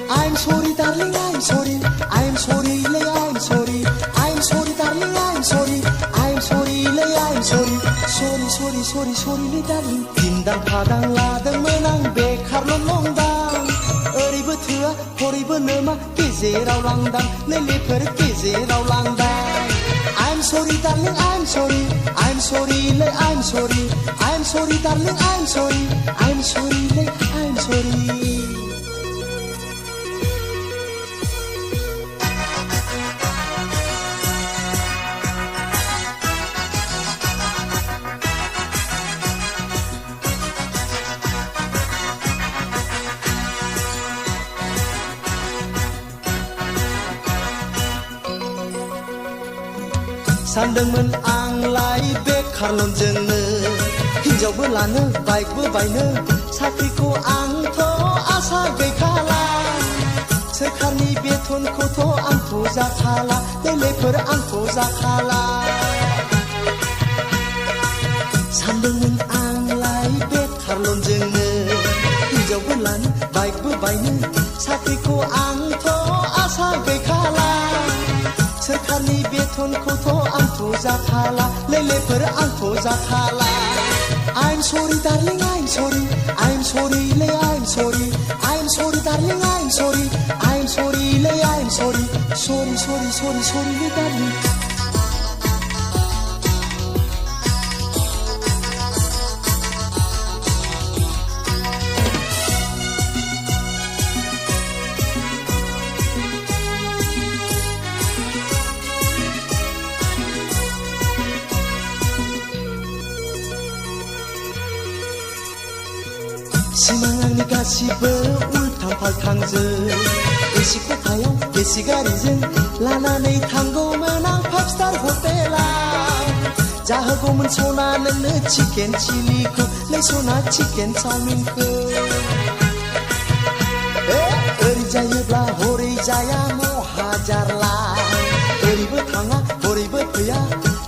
I'm sorry, darling, I'm sorry. I'm sorry, I'm sorry. I'm sorry, darling, I'm sorry. I'm sorry, I'm sorry. Sorry, sorry, sorry, sorry, darling. Tindang padang ladang menang bekar londang. Oरैबो थोआ हरैबो नोमा गेजेराव लांदां नैलेफोर गेजेराव लांदां. I'm sorry, darling, I'm sorry. I'm sorry, I'm sorry. I'm sorry, darling, I'm sorry. I'm sorry, I'm sorry. सानदोंमोन आंलाय बेखारल'जोंनो हिनजावबो लानो बाइकबो बायनो साख्रिखौ आंथ' आसा गैखाला सोरखारनि बेथनखौथ' आंथ' जाखाला लेलेफोर आंथ' जाखाला सानदोंमोन आंलाय बेखारल'जोंनो हिनजावबो लानो बाइकबो बायनो साख्रिखौ आंथ' आसा गैखाला सोरखारनि बेथनखौथ' आंथ' जाखाला लेलेफोर आंथ' जाखाला. I'm sorry, darling, I'm sorry. I'm sorry, I'm sorry. I'm sorry, darling, I'm sorry. I'm sorry, I'm sorry. Sorry, sorry, sorry, sorry, darling. सिमां आंनि गासिबो उल्थां फाल्थांजों एसि खथायाव एसि गारिजों लानानै थांगौमोन आं 5 स्टार हटेलाव जाहोगौमोन सना नोंनो चिकेन चिलिखौ नै सना चिकेन चाउमिनखौ ओरै जायोब्ला हरै जाया महाजारला ओरैबो थाङा हरैबो फैया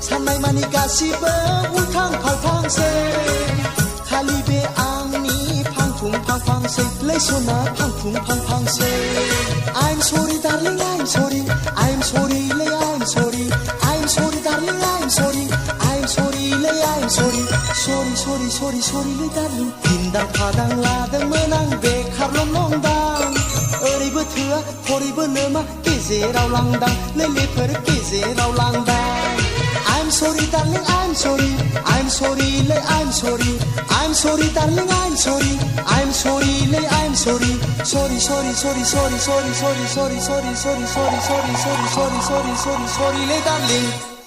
साननाय मानि गासिबो उल्थां फाल्थांसै खालि बे आंनि फांफांसै Lesana फांफांसै. I'm sorry, darling, I'm sorry. I'm sorry, I'm sorry. I'm sorry, darling, I'm sorry. I'm sorry, I'm sorry. Sorry, sorry, sorry, sorry, darling. Tindang padang ladangमोन आं बेखारल' लंदां ओरैबो थोआ हरैबो नोमा गेजेराव लांदां लेलेफोर गेजेराव लांदां. I'm sorry, darling, I'm sorry. I'm sorry, I'm sorry. I'm sorry, darling, I'm sorry. I'm sorry, I'm sorry. Sorry, sorry, sorry, sorry, sorry, sorry, sorry, sorry, sorry, sorry, sorry, sorry, sorry, sorry, sorry, sorry, darling.